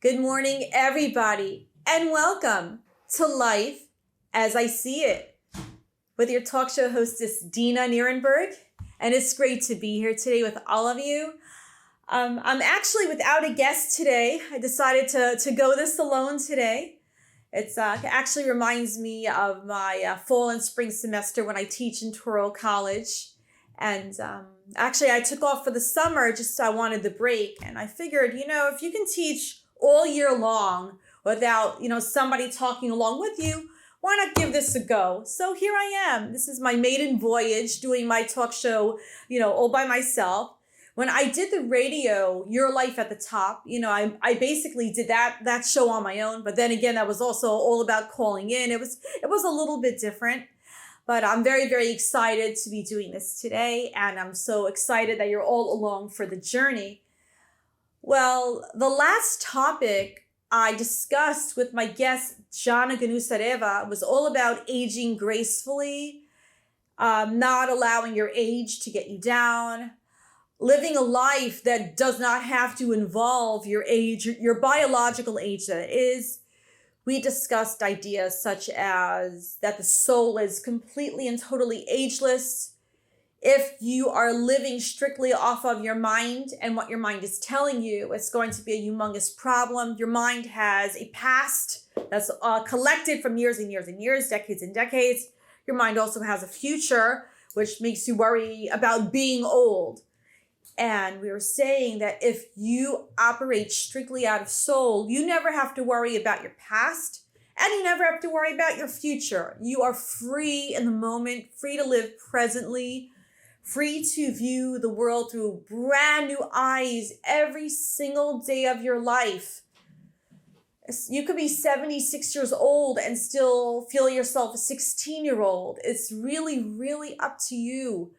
Good morning, everybody, and welcome to Life as I See It with your talk show hostess, Dena Nierenberg. And it's great to be here today with all of you. I'm actually without a guest today. I decided to go this alone today. It actually reminds me of my fall and spring semester when I teach in Touro College. And actually, I took off for the summer just so I wanted the break. And I figured, if you can teach all year long without, somebody talking along with you, why not give this a go? So here I am. This is my maiden voyage doing my talk show, all by myself. When I did the radio, Your Life at the Top, I basically did that show on my own. But then again, that was also all about calling in. It was a little bit different. But I'm very, very excited to be doing this today. And I'm so excited that you're all along for the journey. Well, the last topic I discussed with my guest, Jana Ganusareva, was all about aging gracefully, not allowing your age to get you down, living a life that does not have to involve your age, your biological age that it is. We discussed ideas such as that the soul is completely and totally ageless. If you are living strictly off of your mind and what your mind is telling you, it's going to be a humongous problem. Your mind has a past that's collected from years and years and years, decades and decades. Your mind also has a future, which makes you worry about being old. And we were saying that if you operate strictly out of soul, you never have to worry about your past and you never have to worry about your future. You are free in the moment, free to live presently, free to view the world through brand new eyes every single day of your life. You could be 76 years old and still feel yourself a 16-year-old. It's really, really up to you.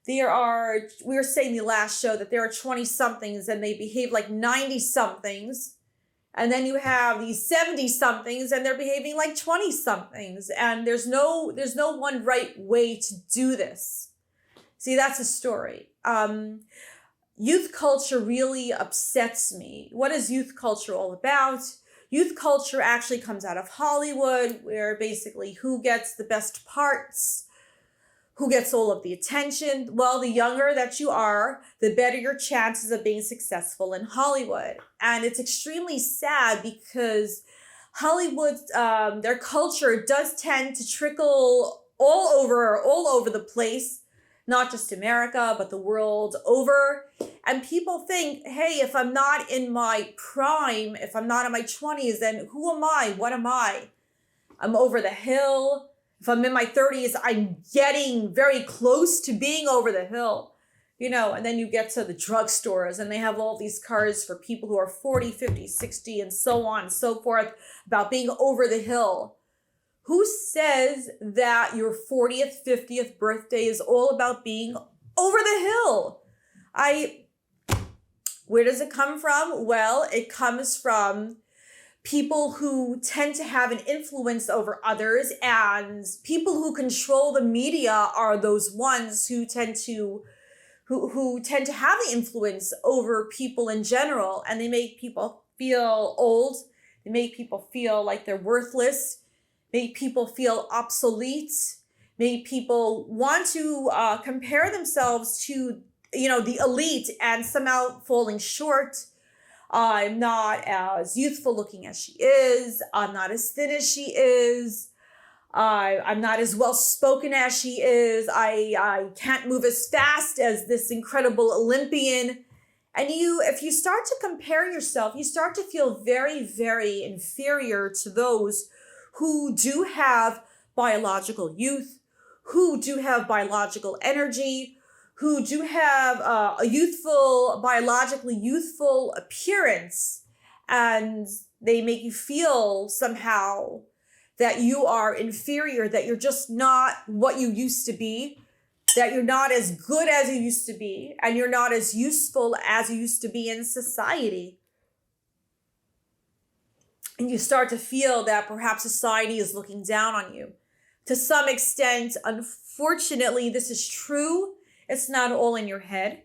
We were saying in the last show that there are 20-somethings and they behave like 90-somethings. And then you have these 70-somethings and they're behaving like 20-somethings. And there's no one right way to do this. See, that's a story. Youth culture really upsets me. What is youth culture all about? Youth culture actually comes out of Hollywood, where basically who gets the best parts, who gets all of the attention. Well, the younger that you are, the better your chances of being successful in Hollywood. And it's extremely sad because Hollywood, their culture does tend to trickle all over the place, not just America, but the world over. And people think, hey, if I'm not in my prime, if I'm not in my 20s, then who am I? What am I? I'm over the hill. If I'm in my 30s, I'm getting very close to being over the hill, and then you get to the drugstores and they have all these cards for people who are 40, 50, 60, and so on and so forth about being over the hill. Who says that your 40th, 50th birthday is all about being over the hill? Where does it come from? Well, it comes from people who tend to have an influence over others, and people who control the media are those ones who tend to have the influence over people in general, and they make people feel old. They make people feel like they're worthless, make people feel obsolete, make people want to compare themselves to, the elite and somehow falling short. I'm not as youthful looking as she is. I'm not as thin as she is. I'm not as well spoken as she is. I can't move as fast as this incredible Olympian. And if you start to compare yourself, you start to feel very, very inferior to those who do have biological youth, who do have biological energy, who do have a biologically youthful appearance, and they make you feel somehow that you are inferior, that you're just not what you used to be, that you're not as good as you used to be, and you're not as useful as you used to be in society. And you start to feel that perhaps society is looking down on you. To some extent, unfortunately, this is true. It's not all in your head.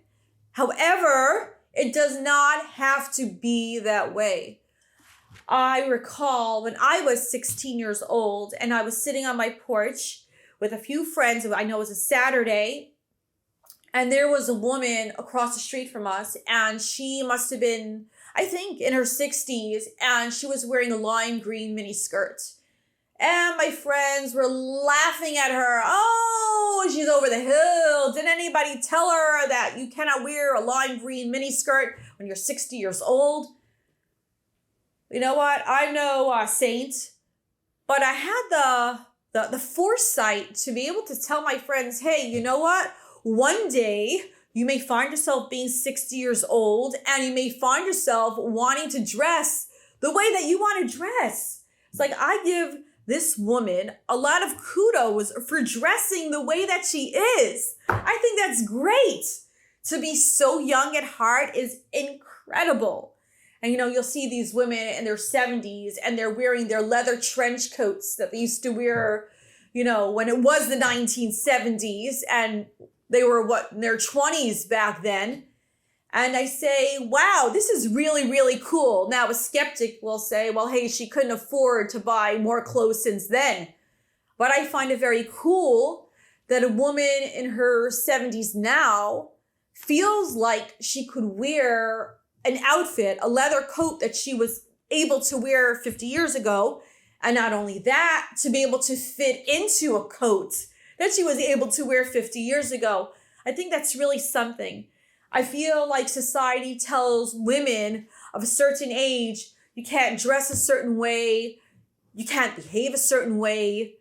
However, it does not have to be that way. I recall when I was 16 years old and I was sitting on my porch with a few friends. I know it was a Saturday. And there was a woman across the street from us, and she must have been, I think, in her 60s, and she was wearing a lime green mini skirt. And my friends were laughing at her. Oh, she's over the hill. Did anybody tell her that you cannot wear a lime green mini skirt when you're 60 years old? You know what? I'm no saint, but I had the foresight to be able to tell my friends, hey, you know what? One day you may find yourself being 60 years old and you may find yourself wanting to dress the way that you want to dress. It's like I give this woman a lot of kudos for dressing the way that she is. I think that's great. To be so young at heart is incredible. And you'll see these women in their 70s and they're wearing their leather trench coats that they used to wear, when it was the 1970s, and they were in their 20s back then. And I say, wow, this is really, really cool. Now, a skeptic will say, well, hey, she couldn't afford to buy more clothes since then. But I find it very cool that a woman in her 70s now feels like she could wear an outfit, a leather coat that she was able to wear 50 years ago. And not only that, to be able to fit into a coat that she was able to wear 50 years ago. I think that's really something. I feel like society tells women of a certain age, you can't dress a certain way, you can't behave a certain way,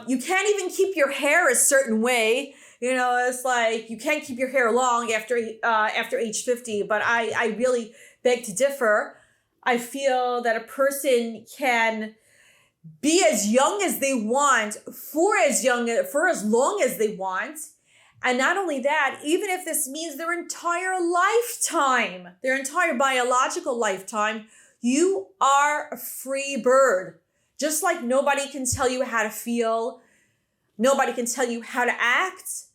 you can't even keep your hair a certain way. It's like you can't keep your hair long after age 50, but I really beg to differ. I feel that a person can be as young as they want for as long as they want. And not only that, even if this means their entire lifetime, their entire biological lifetime, you are a free bird. Just like nobody can tell you how to feel, nobody can tell you how to act,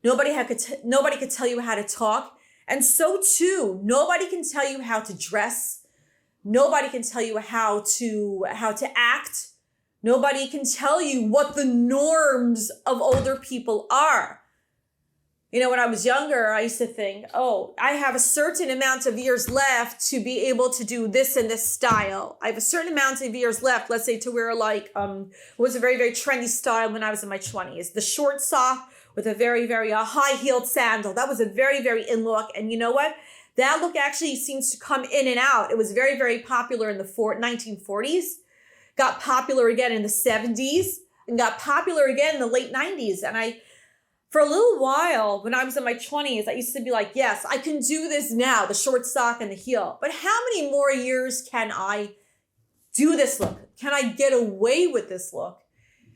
nobody can tell you how to talk, and so too, nobody can tell you how to dress, nobody can tell you how to act. Nobody can tell you what the norms of older people are. When I was younger, I used to think, oh, I have a certain amount of years left to be able to do this and this style. I have a certain amount of years left, let's say, to wear it was a very, very trendy style when I was in my 20s. The short sock with a very, very high-heeled sandal. That was a very, very in look. And you know what? That look actually seems to come in and out. It was very, very popular in the 1940s. Got popular again in the 70s, and got popular again in the late 90s. And for a little while, when I was in my 20s, I used to be like, yes, I can do this now, the short sock and the heel. But how many more years can I do this look? Can I get away with this look?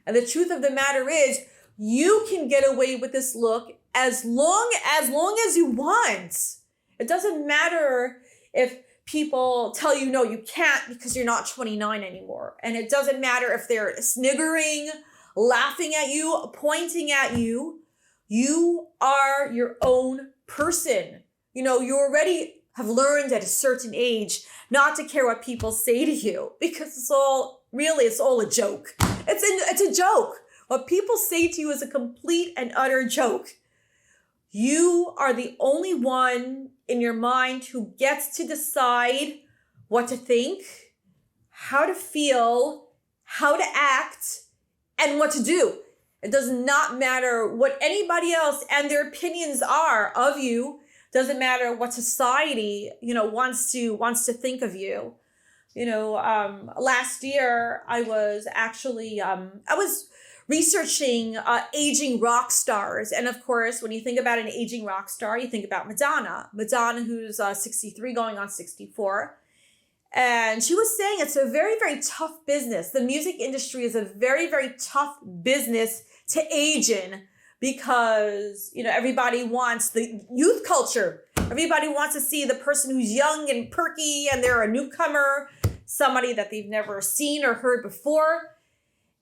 And the truth of the matter is, you can get away with this look as long as you want. It doesn't matter if people tell you, no, you can't because you're not 29 anymore. And it doesn't matter if they're sniggering, laughing at you, pointing at you. You are your own person. You already have learned at a certain age not to care what people say to you because it's all a joke. It's a joke. What people say to you is a complete and utter joke. You are the only one in your mind who gets to decide what to think, how to feel, how to act, and what to do. It does not matter what anybody else and their opinions are of you. Doesn't matter what society, wants to think of you. Last year I was actually, I was researching aging rock stars. And of course, when you think about an aging rock star, you think about Madonna, who's 63 going on 64. And she was saying it's a very, very tough business. The music industry is a very, very tough business to age in because, everybody wants the youth culture. Everybody wants to see the person who's young and perky and they're a newcomer, somebody that they've never seen or heard before.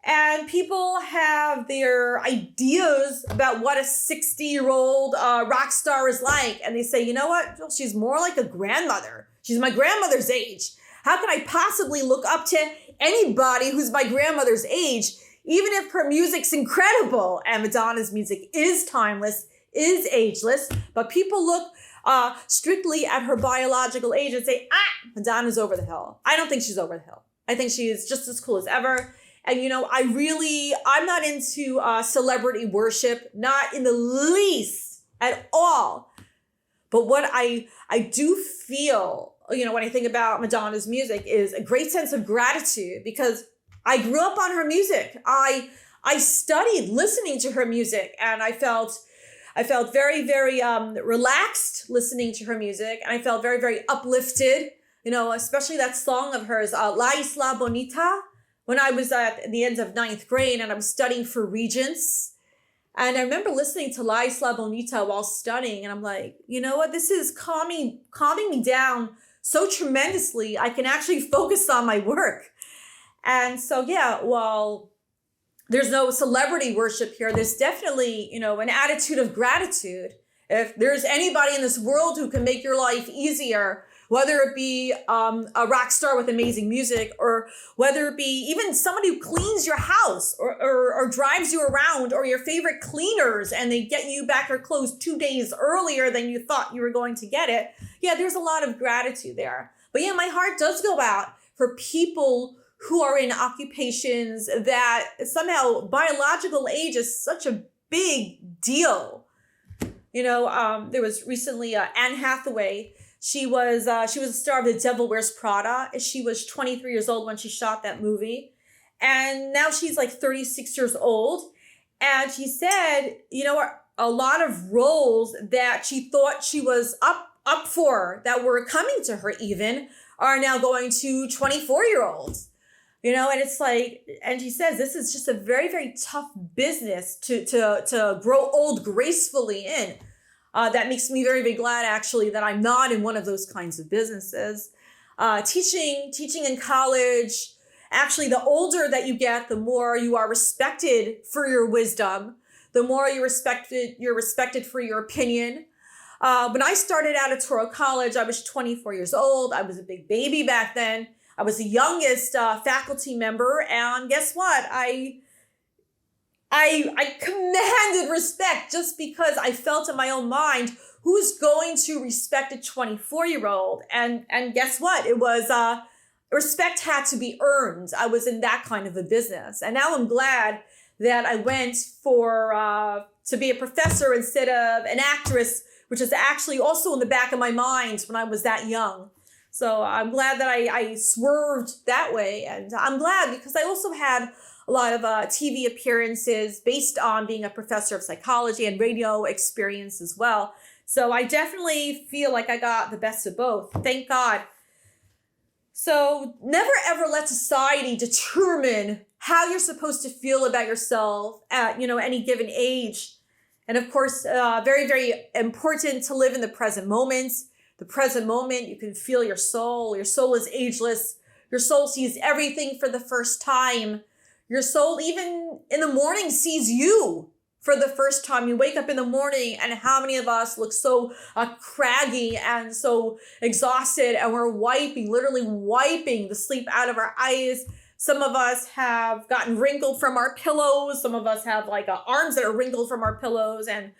And people have their ideas about what a 60-year-old rock star is like. And they say, you know what? She's more like a grandmother. She's my grandmother's age. How can I possibly look up to anybody who's my grandmother's age, even if her music's incredible? And Madonna's music is timeless, is ageless, but people look strictly at her biological age and say, Madonna's over the hill. I don't think she's over the hill. I think she is just as cool as ever. And, I'm not into celebrity worship, not in the least at all. But what I do feel, when I think about Madonna's music is a great sense of gratitude, because I grew up on her music. I studied listening to her music, and I felt very, very relaxed listening to her music. And I felt very, very uplifted, especially that song of hers, La Isla Bonita, when I was at the end of 9th grade and I was studying for Regents. And I remember listening to La Isla Bonita while studying, and I'm like, you know what? This is calming me down so tremendously. I can actually focus on my work. And so, while there's no celebrity worship here, there's definitely, an attitude of gratitude. If there's anybody in this world who can make your life easier, whether it be a rock star with amazing music, or whether it be even somebody who cleans your house or drives you around, or your favorite cleaners, and they get you back your clothes 2 days earlier than you thought you were going to get it. Yeah, there's a lot of gratitude there. But my heart does go out for people who are in occupations that somehow biological age is such a big deal. There was recently Anne Hathaway. She was a star of The Devil Wears Prada. She was 23 years old when she shot that movie. And now she's like 36 years old. And she said, a lot of roles that she thought she was up for, that were coming to her even, are now going to 24-year-olds. And it's like, and she says, this is just a very, very tough business to grow old gracefully in. That makes me very, very glad, actually, that I'm not in one of those kinds of businesses. Teaching in college, actually, the older that you get, the more you are respected for your wisdom, the more you're respected for your opinion. When I started out at Toro College, I was 24 years old. I was a big baby back then. I was the youngest faculty member, and guess what? I commanded respect just because I felt in my own mind, who's going to respect a 24-year-old? And guess what? It was respect had to be earned. I was in that kind of a business, and now I'm glad that I went to be a professor instead of an actress, which is actually also in the back of my mind when I was that young. So I'm glad that I swerved that way. And I'm glad because I also had a lot of TV appearances based on being a professor of psychology and radio experience as well. So I definitely feel like I got the best of both. Thank God. So never ever let society determine how you're supposed to feel about yourself at, any given age. And of course, very, very important to live in the present moment. The present moment, you can feel your soul. Your soul is ageless. Your soul sees everything for the first time. Your soul, even in the morning, sees you for the first time. You wake up in the morning, and how many of us look so craggy and so exhausted, and we're literally wiping the sleep out of our eyes. Some of us have gotten wrinkled from our pillows. Some of us have arms that are wrinkled from our pillows. And,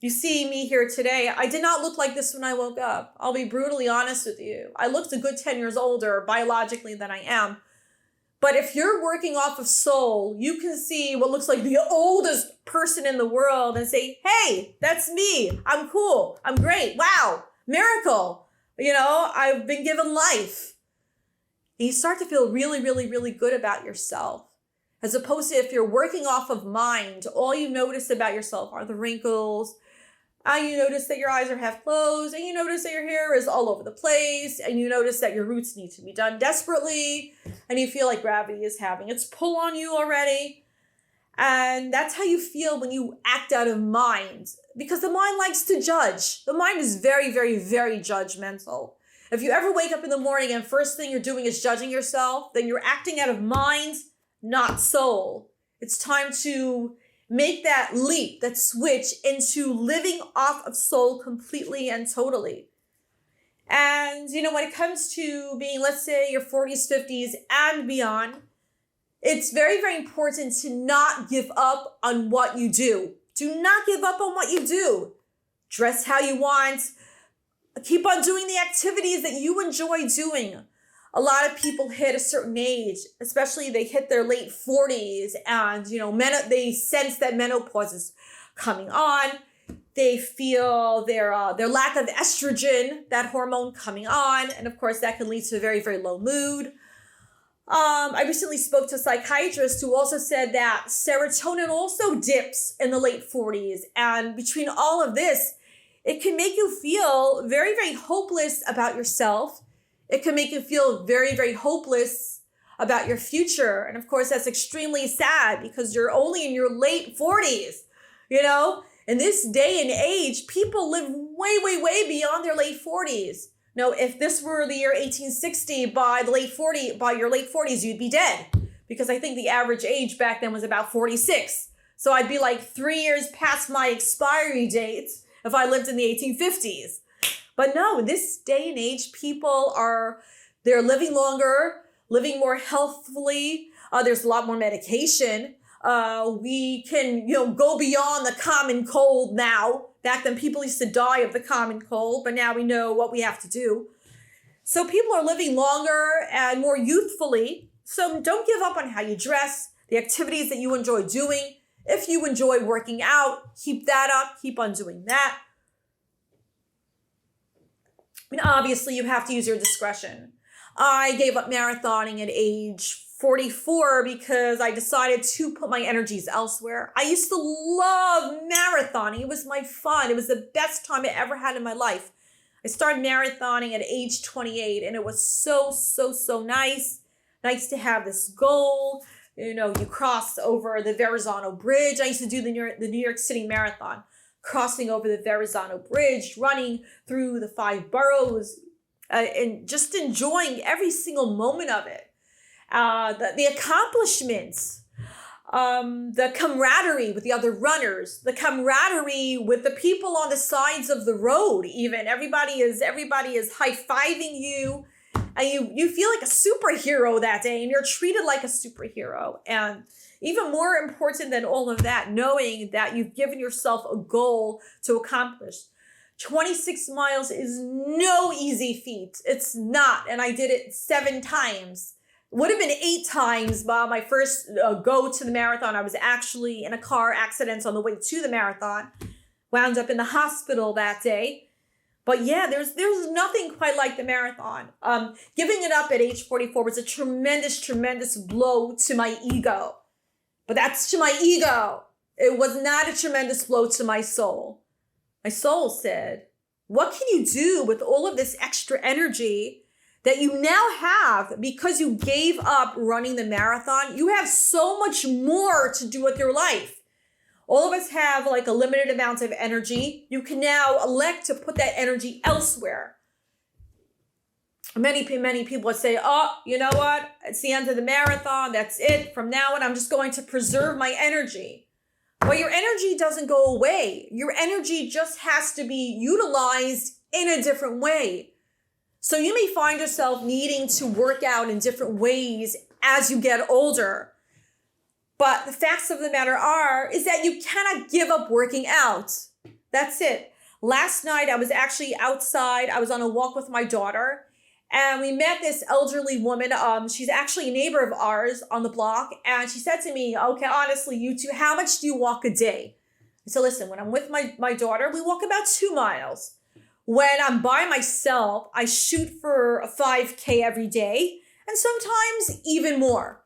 you see me here today. I did not look like this when I woke up. I'll be brutally honest with you. I looked a good 10 years older biologically than I am. But if you're working off of soul, you can see what looks like the oldest person in the world and say, hey, that's me. I'm cool. I'm great. Wow. Miracle. I've been given life. And you start to feel really, really, really good about yourself. As opposed to if you're working off of mind, all you notice about yourself are the wrinkles. You notice that your eyes are half closed, and you notice that your hair is all over the place, and you notice that your roots need to be done desperately, and you feel like gravity is having its pull on you already. And that's how you feel when you act out of mind, because the mind likes to judge. The mind is very, very, very judgmental. If you ever wake up in the morning and first thing you're doing is judging yourself, then you're acting out of mind, not soul. It's time to make that leap, that switch into living off of soul completely and totally. And, when it comes to being, let's say, your 40s, 50s, and beyond, it's very, very important to not give up on what you do. Do not give up on what you do. Dress how you want. Keep on doing the activities that you enjoy doing. A lot of people hit a certain age, especially they hit their late 40s, and, they sense that menopause is coming on. They feel their lack of estrogen, that hormone coming on. And of course, that can lead to a very, very low mood. I recently spoke to a psychiatrist who also said that serotonin also dips in the late 40s. And between all of this, it can make you feel very, very hopeless about yourself. It can make you feel very, very hopeless about your future. And of course, that's extremely sad because you're only in your late 40s, In this day and age, people live way, way, way beyond their late 40s. Now, if this were the year 1860, by your late 40s, you'd be dead. Because I think the average age back then was about 46. So I'd be like 3 years past my expiry date if I lived in the 1850s. But no, this day and age, they're living longer, living more healthfully. There's a lot more medication. We can, go beyond the common cold now. Back then, people used to die of the common cold, but now we know what we have to do. So people are living longer and more youthfully. So don't give up on how you dress, the activities that you enjoy doing. If you enjoy working out, keep that up. Keep on doing that. Obviously, you have to use your discretion. I gave up marathoning at age 44 because I decided to put my energies elsewhere. I used to love marathoning. It was my fun. It was the best time I ever had in my life. I started marathoning at age 28, and it was so, so, so nice. Nice to have this goal. You cross over the Verrazano Bridge. I used to do the New York City Marathon, crossing over the Verrazano Bridge, running through the 5 boroughs, and just enjoying every single moment of it. The accomplishments, the camaraderie with the other runners, the camaraderie with the people on the sides of the road. Even everybody is high-fiving you, and you feel like a superhero that day, and you're treated like a superhero. And even more important than all of that, knowing that you've given yourself a goal to accomplish. 26 miles is no easy feat. It's not, and I did it 7 times. Would have been 8 times by my first go to the marathon. I was actually in a car accident on the way to the marathon. Wound up in the hospital that day. But yeah, there's nothing quite like the marathon. Giving it up at age 44 was a tremendous, tremendous blow to my ego. But that's to my ego. It was not a tremendous blow to my soul. My soul said, what can you do with all of this extra energy that you now have because you gave up running the marathon? You have so much more to do with your life. All of us have like a limited amount of energy. You can now elect to put that energy elsewhere. Many people would say, oh, you know what? It's the end of the marathon. That's it. From now on, I'm just going to preserve my energy. But your energy doesn't go away. Your energy just has to be utilized in a different way. So you may find yourself needing to work out in different ways as you get older. But the facts of the matter is that you cannot give up working out. That's it. Last night, I was actually outside. I was on a walk with my daughter, and we met this elderly woman. She's actually a neighbor of ours on the block. And she said to me, okay, honestly, you two, how much do you walk a day? I said, listen, when I'm with my daughter, we walk about 2 miles. When I'm by myself, I shoot for a 5K every day, and sometimes even more.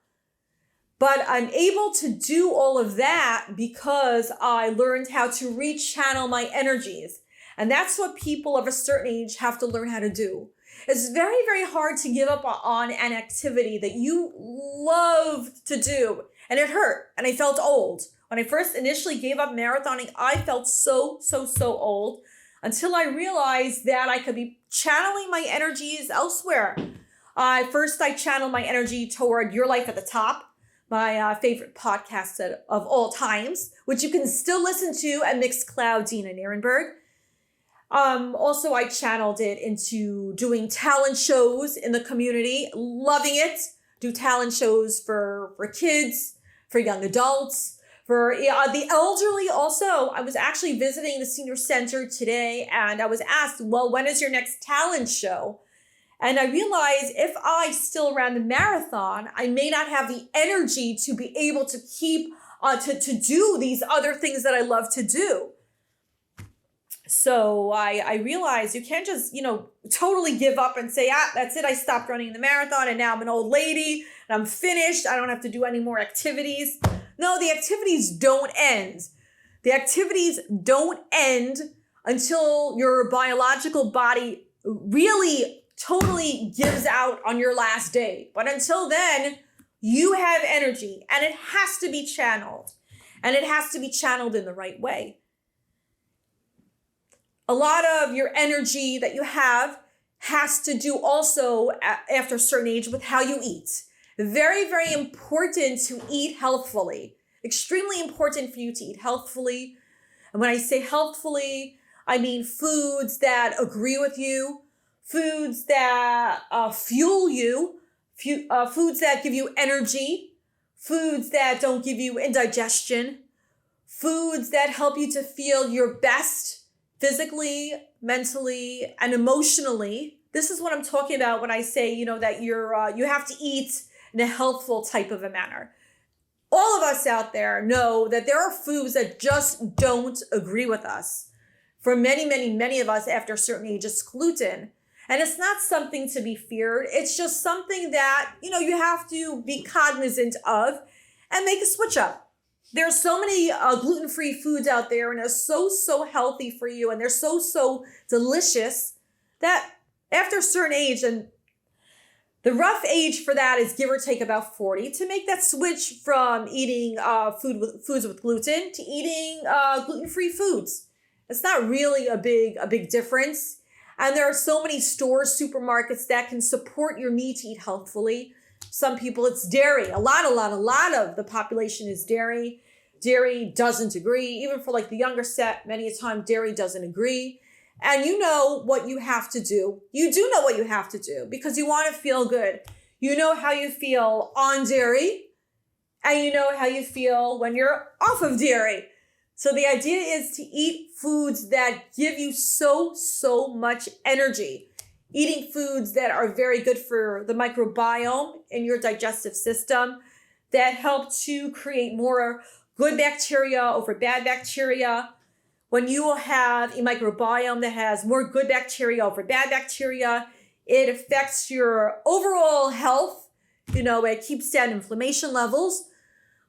But I'm able to do all of that because I learned how to rechannel my energies. And that's what people of a certain age have to learn how to do. It's very, very hard to give up on an activity that you loved to do. And it hurt. And I felt old. When I first initially gave up marathoning, I felt so old until I realized that I could be channeling my energies elsewhere. First, I channeled my energy toward Your Life at the Top, my favorite podcast of all times, which you can still listen to at Mixcloud, Dena Nierenberg. Also, I channeled it into doing talent shows in the community, loving it. Do talent shows for kids, for young adults, for the elderly also. I was actually visiting the senior center today and I was asked, well, when is your next talent show? And I realized if I still ran the marathon, I may not have the energy to be able to keep, to do these other things that I love to do. So I realized you can't just, totally give up and say, that's it. I stopped running the marathon and now I'm an old lady and I'm finished. I don't have to do any more activities. No, the activities don't end. The activities don't end until your biological body really totally gives out on your last day. But until then, you have energy and it has to be channeled, and it has to be channeled in the right way. A lot of your energy that you have has to do also after a certain age with how you eat. Very, very important to eat healthfully. Extremely important for you to eat healthfully. And when I say healthfully, I mean foods that agree with you, foods that fuel you, foods that give you energy, foods that don't give you indigestion, foods that help you to feel your best physically, mentally, and emotionally. This is what I'm talking about when I say, that you have to eat in a healthful type of a manner. All of us out there know that there are foods that just don't agree with us. For many, many, many of us after a certain age, it's gluten. And it's not something to be feared. It's just something that, you have to be cognizant of and make a switch up. There's so many gluten-free foods out there and they're so healthy for you and they're so delicious that after a certain age, and the rough age for that is give or take about 40, to make that switch from eating foods with gluten to eating gluten-free foods. It's not really a big difference. And there are so many stores, supermarkets that can support your need to eat healthfully. Some people, it's dairy. A lot of the population is dairy. Dairy doesn't agree. Even for like the younger set, many a time dairy doesn't agree. And you know what you have to do. You do know what you have to do because you want to feel good. You know how you feel on dairy and you know how you feel when you're off of dairy. So the idea is to eat foods that give you so much energy. Eating foods that are very good for the microbiome in your digestive system, that help to create more good bacteria over bad bacteria. When you will have a microbiome that has more good bacteria over bad bacteria, it affects your overall health. It keeps down inflammation levels,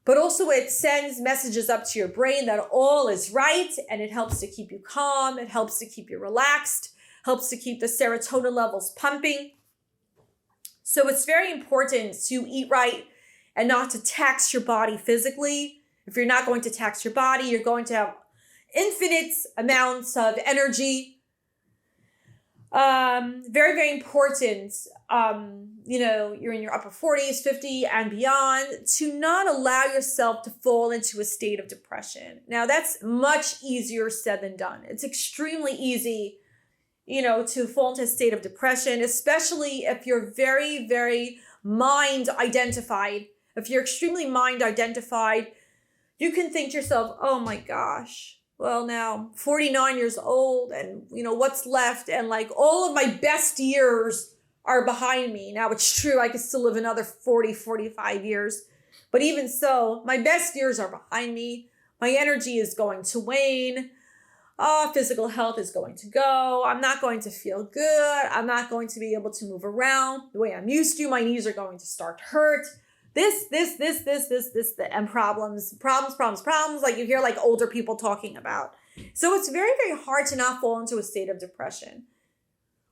but also it sends messages up to your brain that all is right, and it helps to keep you calm. It helps to keep you relaxed. Helps to keep the serotonin levels pumping. So it's very important to eat right and not to tax your body physically. If you're not going to tax your body, you're going to have infinite amounts of energy. Very, very important, you're in your upper 40s, 50 and beyond, to not allow yourself to fall into a state of depression. Now, that's much easier said than done. It's extremely easy to fall into a state of depression, especially if you're very, very mind identified. If you're extremely mind identified, you can think to yourself, oh my gosh, well now 49 years old and what's left, and like all of my best years are behind me. Now it's true, I could still live another 40, 45 years, but even so, my best years are behind me. My energy is going to wane. Physical health is going to go. I'm not going to feel good. I'm not going to be able to move around the way I'm used to. My knees are going to start to hurt. This, and problems, like you hear like older people talking about. So it's very, very hard to not fall into a state of depression.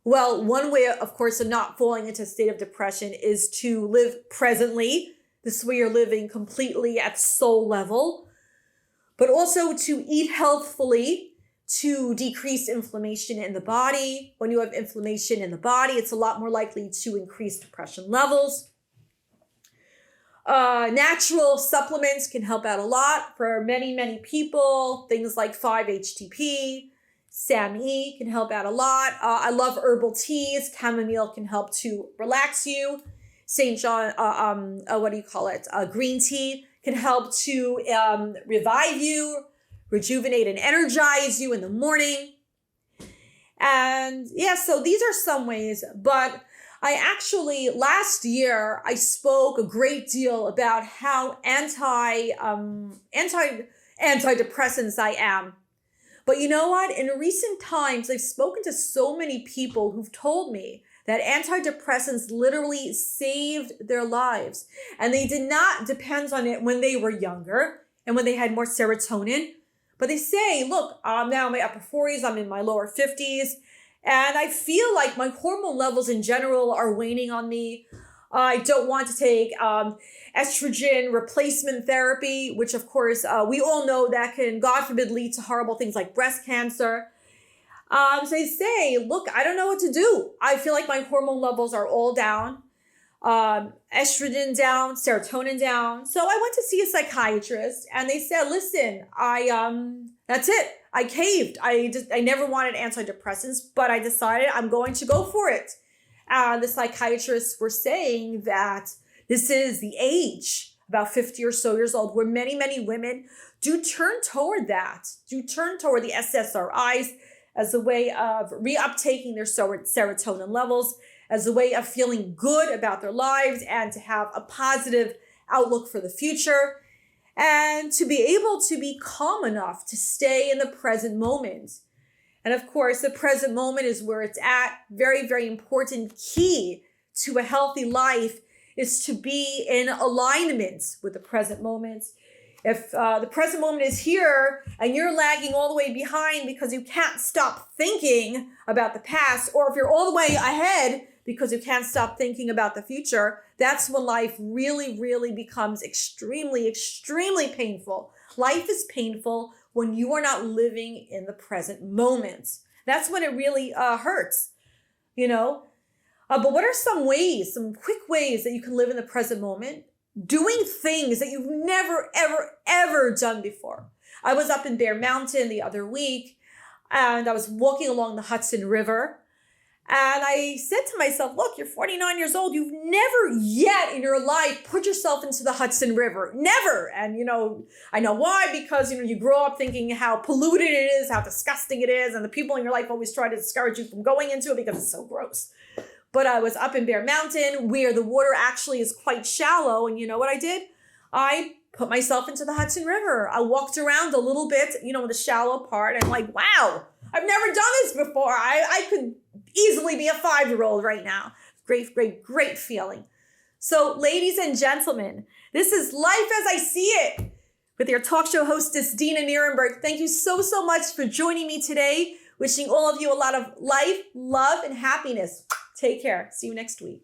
Well, one way, of course, of not falling into a state of depression is to live presently. This is where you're living completely at soul level, but also to eat healthfully, to decrease inflammation in the body. When you have inflammation in the body, it's a lot more likely to increase depression levels. Natural supplements can help out a lot for many, many people. Things like 5-HTP SAMe can help out a lot. I love herbal teas. Chamomile can help to relax you. St. John, green tea can help to revive you, rejuvenate and energize you in the morning. And yeah, so these are some ways, but I actually, last year, I spoke a great deal about how antidepressants I am. But you know what? In recent times, I've spoken to so many people who've told me that antidepressants literally saved their lives. And they did not depend on it when they were younger and when they had more serotonin. But they say, look, I'm now in my upper 40s, I'm in my lower 50s, and I feel like my hormone levels in general are waning on me. I don't want to take estrogen replacement therapy, which of course we all know that can, God forbid, lead to horrible things like breast cancer. So they say, look, I don't know what to do. I feel like my hormone levels are all down, estrogen down, serotonin down. So I went to see a psychiatrist and they said, listen, that's it. I caved. I never wanted antidepressants, but I decided I'm going to go for it. The psychiatrists were saying that this is the age, about 50 or so years old, where many, many women do turn toward the SSRIs as a way of reuptaking their serotonin levels, as a way of feeling good about their lives and to have a positive outlook for the future, and to be able to be calm enough to stay in the present moment. And of course, the present moment is where it's at. Very, very important key to a healthy life is to be in alignment with the present moment. If the present moment is here and you're lagging all the way behind because you can't stop thinking about the past, or if you're all the way ahead because you can't stop thinking about the future, that's when life really, really becomes extremely, extremely painful. Life is painful when you are not living in the present moment. That's when it really hurts, you know? But what are some quick ways that you can live in the present moment? Doing things that you've never, ever, ever done before. I was up in Bear Mountain the other week and I was walking along the Hudson River. And I said to myself, look, you're 49 years old. You've never yet in your life put yourself into the Hudson River. Never. And, I know why, because, you grow up thinking how polluted it is, how disgusting it is. And the people in your life always try to discourage you from going into it because it's so gross. But I was up in Bear Mountain where the water actually is quite shallow. And you know what I did? I put myself into the Hudson River. I walked around a little bit, the shallow part. And like, wow, I've never done this before. I could easily be a 5-year-old right now. Great, great, great feeling. So ladies and gentlemen, this is Life as I See It with your talk show hostess, Dena Nierenberg. Thank you so, so much for joining me today. Wishing all of you a lot of life, love, and happiness. Take care. See you next week.